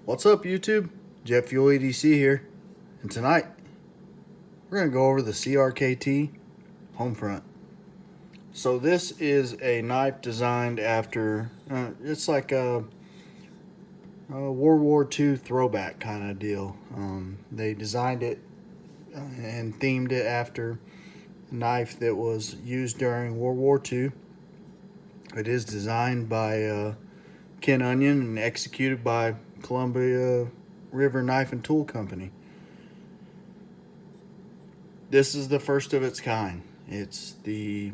What's up, YouTube? Jet Fuel EDC here, and tonight we're going to go over the CRKT Homefront. So this is a knife designed after, it's like a World War II throwback kind of deal. They designed it and themed it after a knife that was used during World War II. It is designed by Ken Onion and executed by Columbia River Knife and Tool Company. This is the first of its kind. It's the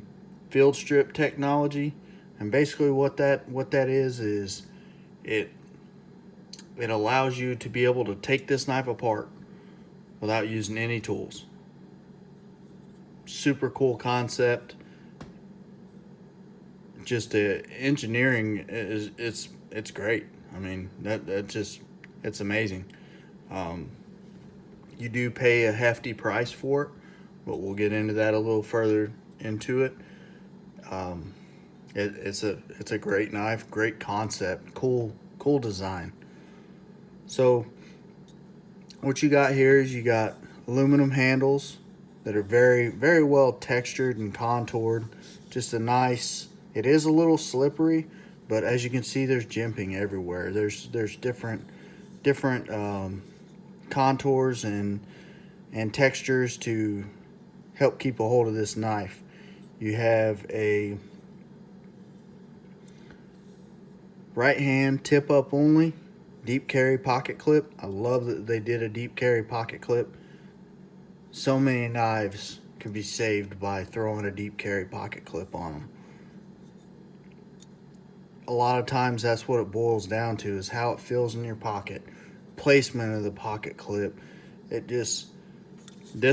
field strip technology, and basically what that is it allows you to be able to take this knife apart without using any tools. Super cool concept. Just engineering is it's great. I mean, it's amazing. You do pay a hefty price for it, but we'll get into that a little further into it. It's a great knife, great concept, cool design. So what you got here is you got aluminum handles that are very well textured and contoured. Just a nice. It is a little slippery, but as you can see, there's jimping everywhere. There's different contours and textures to help keep a hold of this knife. You have a right hand tip up only deep carry pocket clip. I love that they did a deep carry pocket clip. So many knives can be saved by throwing a deep carry pocket clip on them. A lot of times that's what it boils down to, is how it feels in your pocket, placement of the pocket clip. This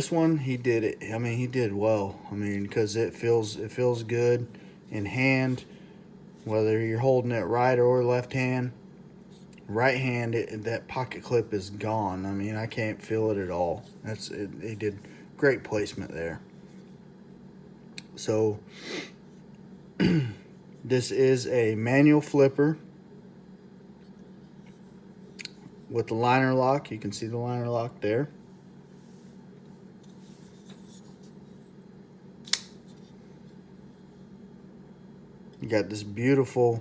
one, he did it. I mean, he did well. I mean, because it feels good in hand, whether you're holding it right or left hand. Right hand, that pocket clip is gone. I mean, I can't feel it at all. He did great placement there. So this is a manual flipper with the liner lock. You can see the liner lock there. You got this beautifully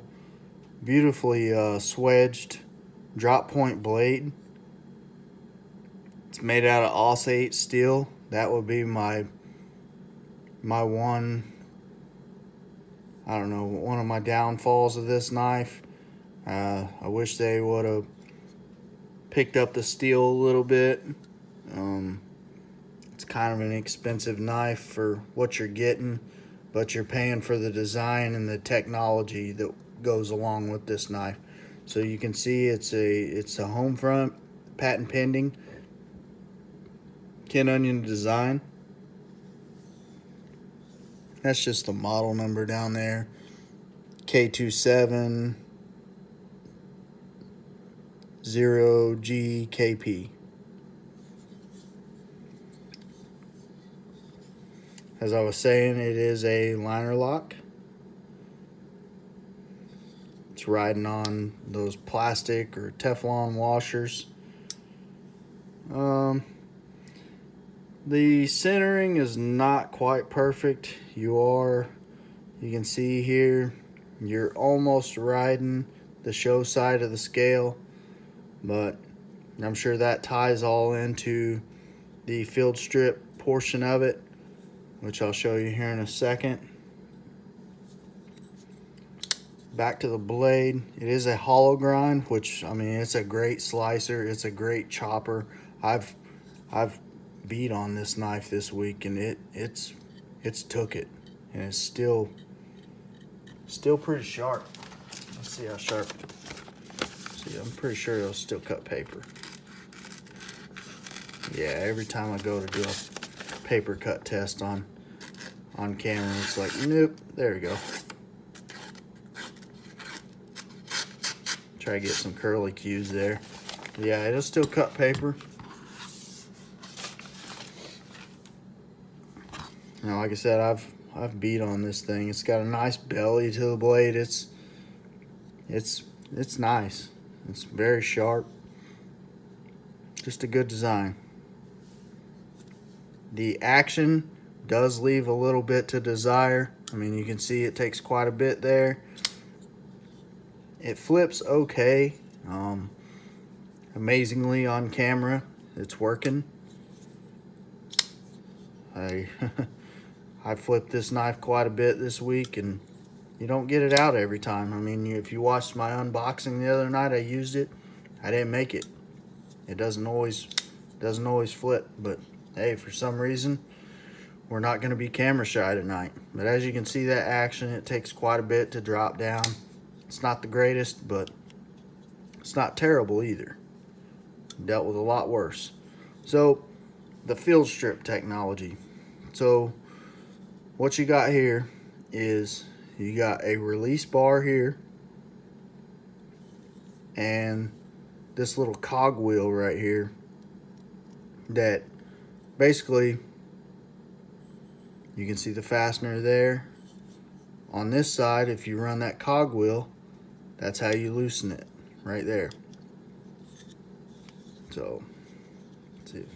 swedged drop point blade. It's made out of Aus-8 steel. That would be my one, I don't know, one of my downfalls of this knife. I wish they would have picked up the steel a little bit. It's kind of an expensive knife for what you're getting, but you're paying for the design and the technology that goes along with this knife. So you can see it's a Homefront, patent pending, Ken Onion design. That's just the model number down there, K270GKP. As I was saying, it is a liner lock. It's riding on those plastic or Teflon washers. The centering is not quite perfect. You can see here, you're almost riding the show side of the scale, but I'm sure that ties all into the field strip portion of it, which I'll show you here in a second. Back to the blade. It is a hollow grind, which, I mean, it's a great slicer. It's a great chopper. I've beat on this knife this week, and it's took it, and it's still pretty sharp. Let's see how sharp. See, I'm pretty sure it'll still cut paper. Yeah, every time I go to do a paper cut test on camera, it's like, nope, there we go. Try to get some curly cues there. Yeah, it'll still cut paper. Now, like I said, I've beat on this thing. It's got a nice belly to the blade. It's nice. It's very sharp. Just a good design. The action does leave a little bit to desire. I mean, you can see it takes quite a bit there. It flips okay. Amazingly on camera, it's working. I flipped this knife quite a bit this week, and you don't get it out every time. I mean, if you watched my unboxing the other night, I used it. I didn't make it. It doesn't always flip, but hey, for some reason, we're not going to be camera shy tonight. But as you can see, that action, it takes quite a bit to drop down. It's not the greatest, but it's not terrible either. Dealt with a lot worse. So, the field strip technology. So, what you got here is you got a release bar here and this little cog wheel right here that basically, you can see the fastener there. On this side, if you run that cog wheel, that's how you loosen it, right there. So, let's see.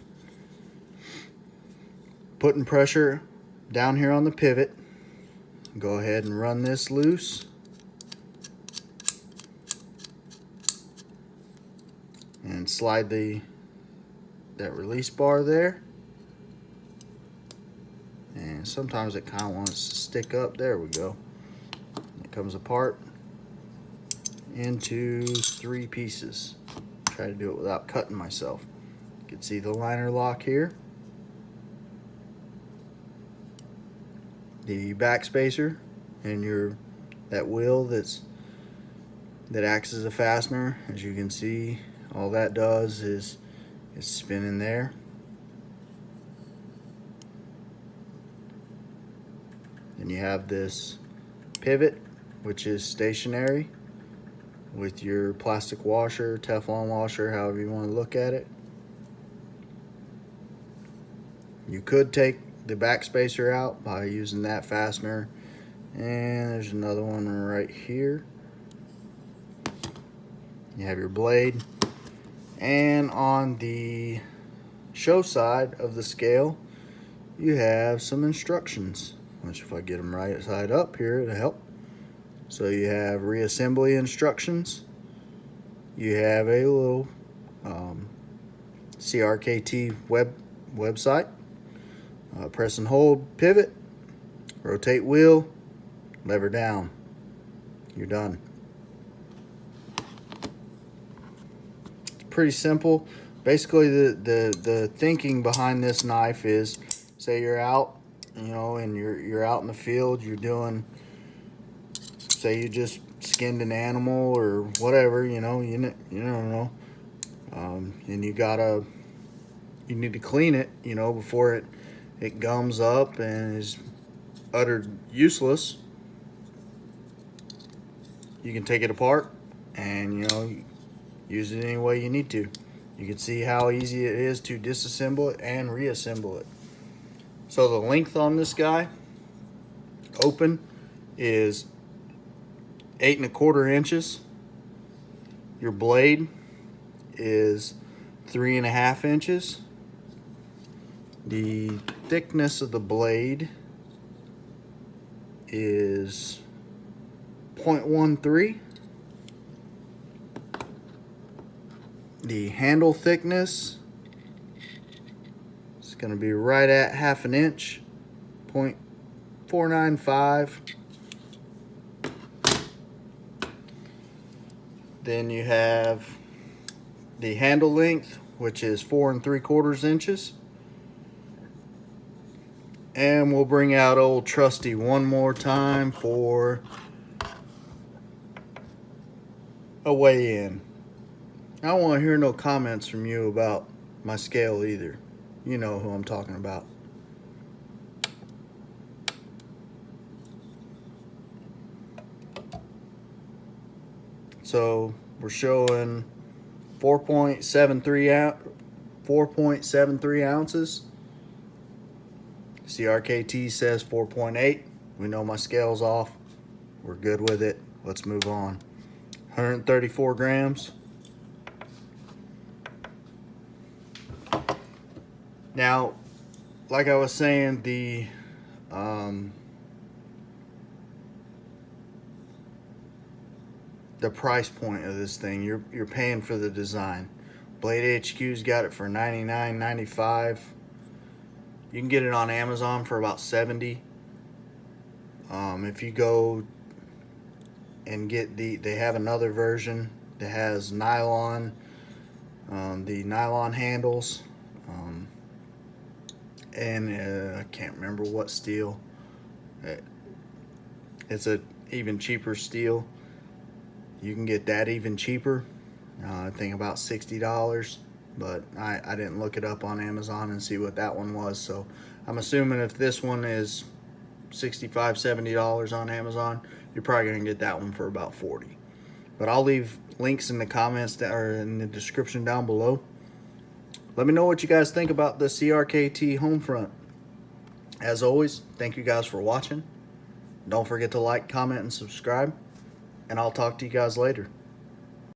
Putting pressure down here on the pivot. Go ahead and run this loose. And slide that release bar there. And sometimes it kind of wants to stick up. There we go. It comes apart into 3 pieces. Try to do it without cutting myself. You can see the liner lock here. The back spacer and that wheel that acts as a fastener. As you can see, all that does is spin in there. Then you have this pivot, which is stationary, with your plastic washer, Teflon washer, however you want to look at it. You could take the back spacer out by using that fastener. And there's another one right here. You have your blade. And on the show side of the scale, you have some instructions, which if I get them right side up here, it'll help. So you have reassembly instructions. You have a little CRKT website. Press and hold pivot, rotate wheel, lever down. You're done. It's pretty simple. Basically, the thinking behind this knife is, say you're out, and you're out in the field, you're doing, say you just skinned an animal or whatever, you don't know, and you need to clean it, before it gums up and is uttered useless. You can take it apart and use it any way you need to. You can see how easy it is to disassemble it and reassemble it. So the length on this guy, open, is 8 1/4 inches. Your blade is 3 1/2 inches. The thickness of the blade is 0.13. The handle thickness is going to be right at 1/2 inch, 0.495. Then you have the handle length, which is 4 3/4 inches. And we'll bring out old Trusty one more time for a weigh-in. I don't want to hear no comments from you about my scale either. You know who I'm talking about. So we're showing 4.73 ounces. CRKT says 4.8. We know my scale's off. We're good with it. Let's move on. 134 grams. Now, like I was saying, the um, price point of this thing, you're paying for the design. Blade HQ's got it for $99.95. You can get it on Amazon for about $70. If you go and get they have another version that has nylon, the nylon handles, and I can't remember what steel. It's a even cheaper steel. You can get that even cheaper. I think about $60, but I didn't look it up on Amazon and see what that one was. So I'm assuming if this one is $65, $70 on Amazon, you're probably gonna get that one for about $40. But I'll leave links in the comments or in the description down below. Let me know what you guys think about the CRKT Homefront. As always, thank you guys for watching. Don't forget to like, comment, and subscribe. And I'll talk to you guys later.